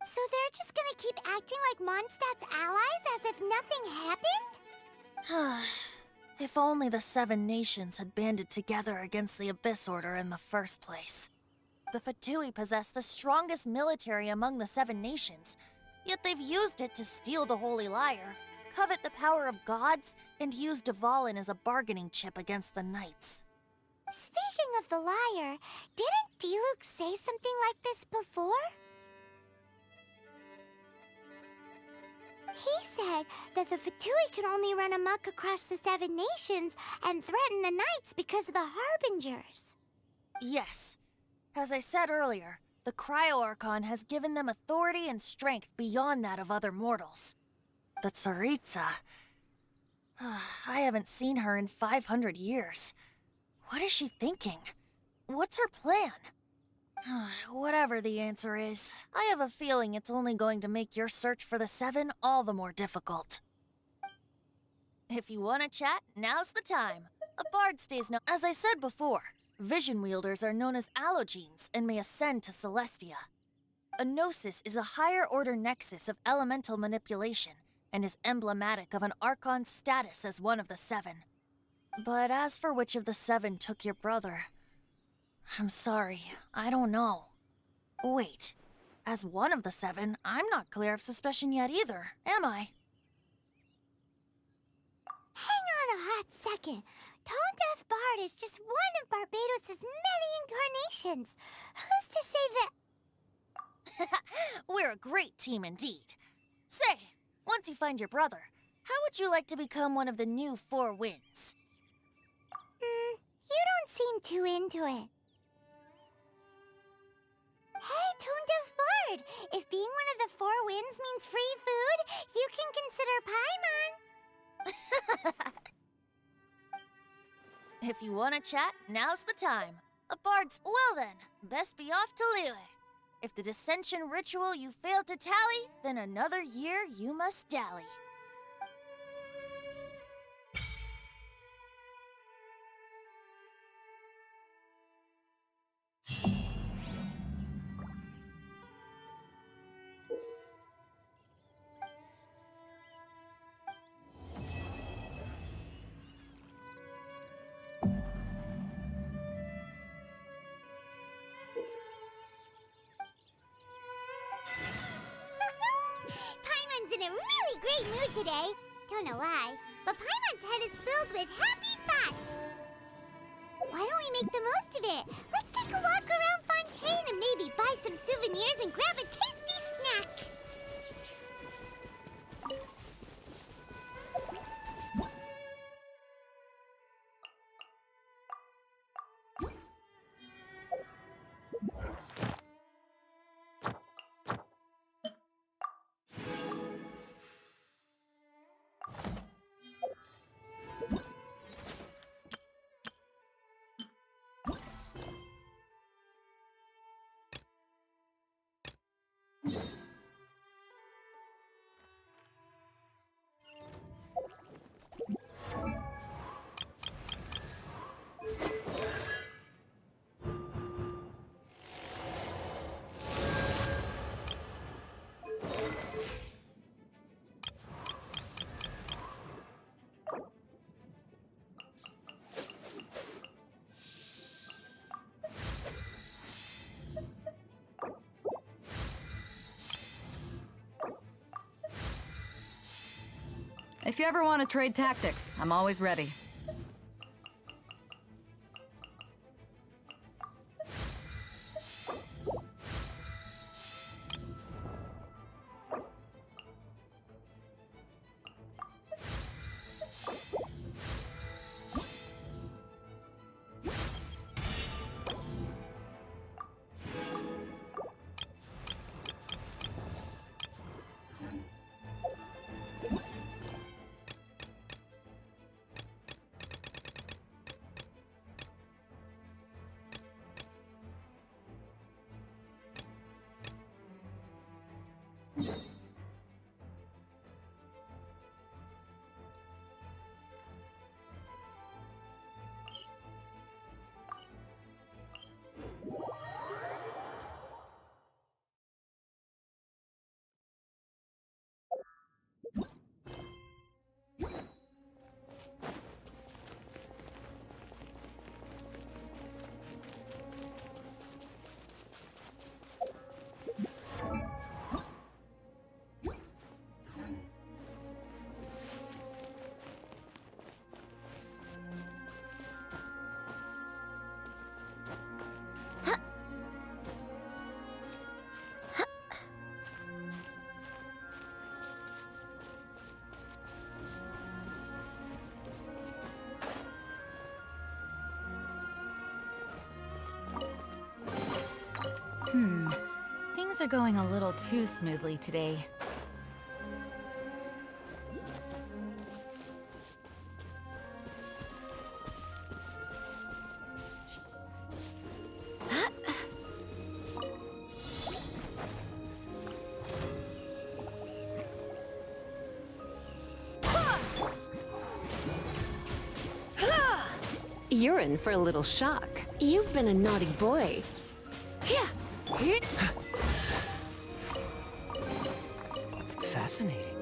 So they're just gonna keep acting like Mondstadt's allies as if nothing happened? If only the Seven Nations had banded together against the Abyss Order in the first place. The Fatui possess the strongest military among the Seven Nations, yet they've used it to steal the Holy Lyre, covet the power of gods, and use Dvalin as a bargaining chip against the Knights. Speaking of the lyre, didn't Diluc say something like this before? He said that the Fatui could only run amok across the Seven Nations and threaten the Knights because of the Harbingers. Yes. As I said earlier, the Cryo-Archon has given them authority and strength beyond that of other mortals. The Tsaritsa... I haven't seen her in 500 years. What is she thinking? What's her plan? Whatever the answer is, I have a feeling it's only going to make your search for the Seven all the more difficult. If you want to chat, now's the time. A bard stays no— As I said before, vision wielders are known as allogenes and may ascend to Celestia. A gnosis is a higher-order nexus of elemental manipulation and is emblematic of an Archon's status as one of the Seven. But as for which of the Seven took your brother... I'm sorry, I don't know. Wait, as one of the Seven, I'm not clear of suspicion yet either, am I? Hang on a hot second. Tone Deaf Bard is just one of Barbados' many incarnations. Who's to say that... We're a great team indeed. Say, once you find your brother, how would you like to become one of the new Four Winds? You don't seem too into it. Hey, Tone Deaf Bard! If being one of the Four Winds means free food, you can consider Paimon. If you want to chat, now's the time. A bard's... Well then, best be off to Liyue. If the dissension ritual you failed to tally, then another year you must dally. Paimon's in a really great mood today. Don't know why, but Paimon's head is filled with happy thoughts. Why don't we make the most of it? Let's take a walk around Fontaine and maybe buy some souvenirs and grab a tasty snack. If you ever want to trade tactics, I'm always ready. Things are going a little too smoothly today. You're in for a little shock. You've been a naughty boy. Fascinating.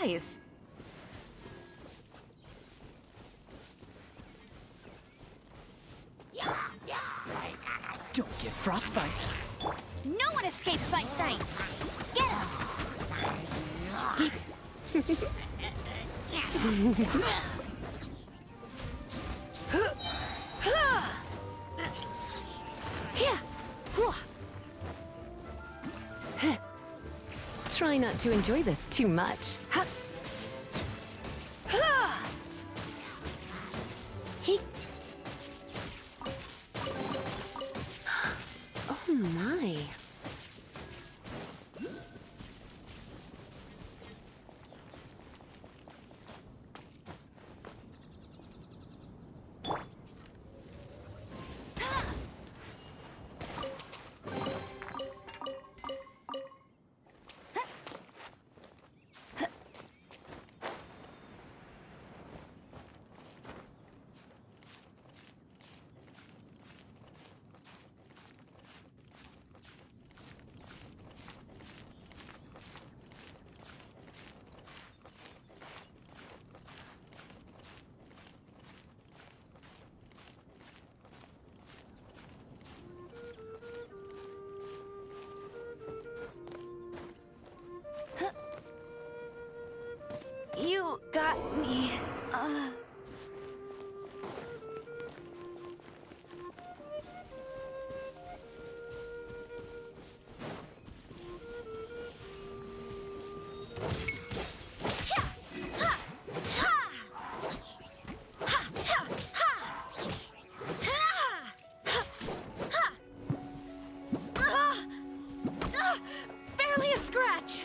Guys! Don't get frostbite. No one escapes my sights! Get him! Try not to enjoy this too much. Oh my. You got me. Barely a scratch!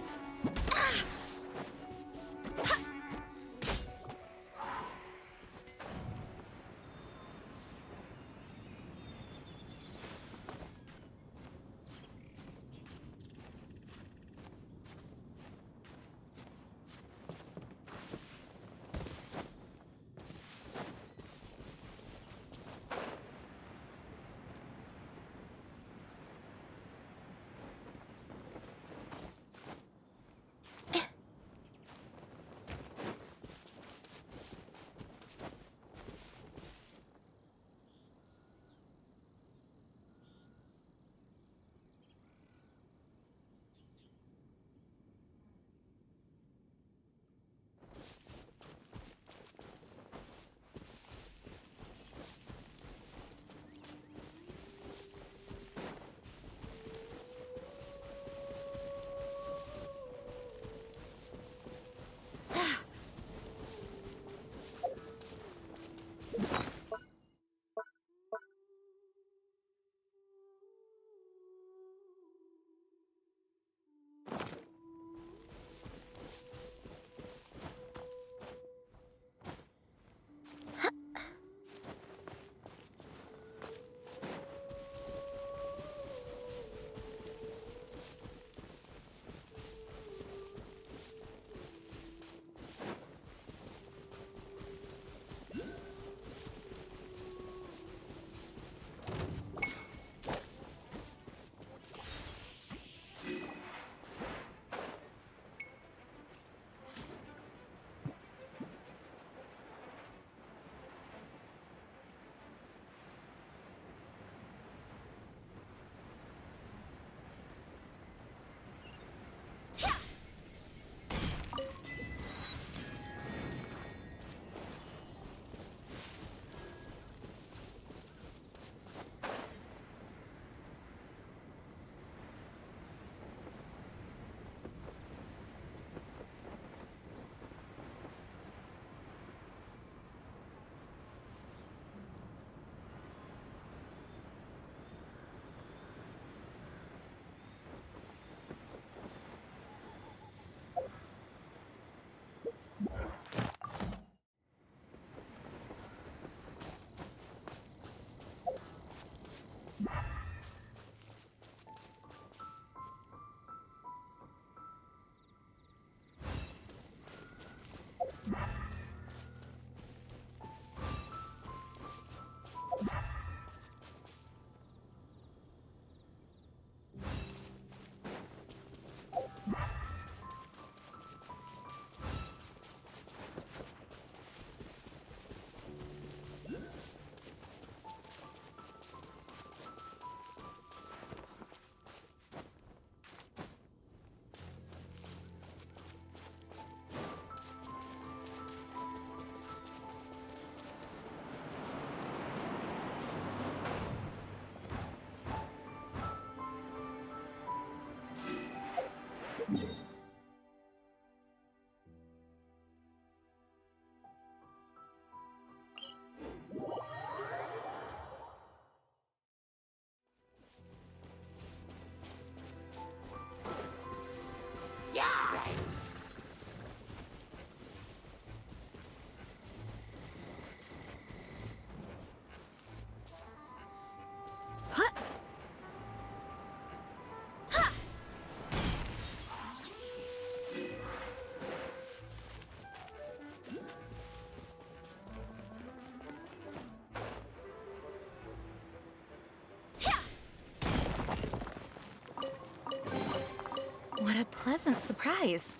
pleasant surprise.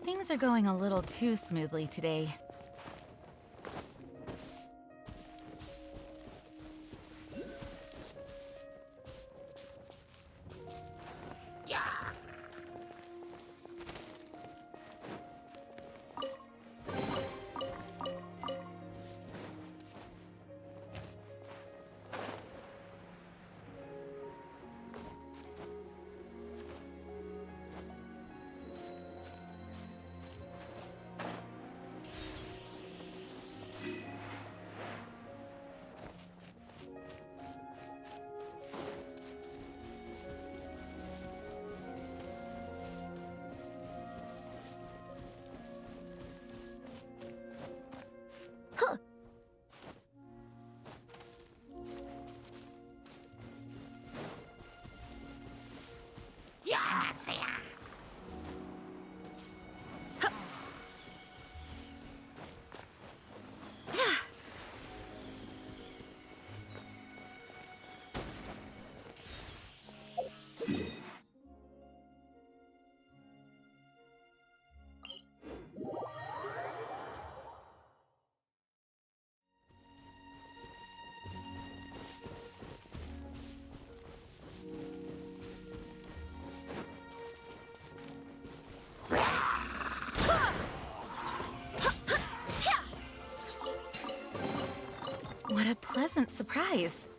Things are going a little too smoothly today. What a pleasant surprise.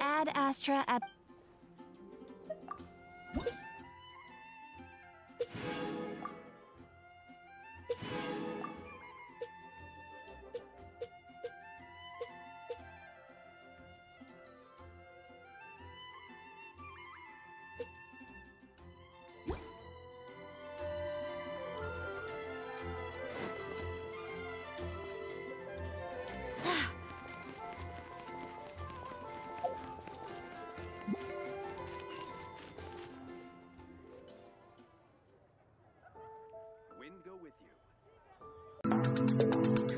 Ad Astra at... Wind go with you.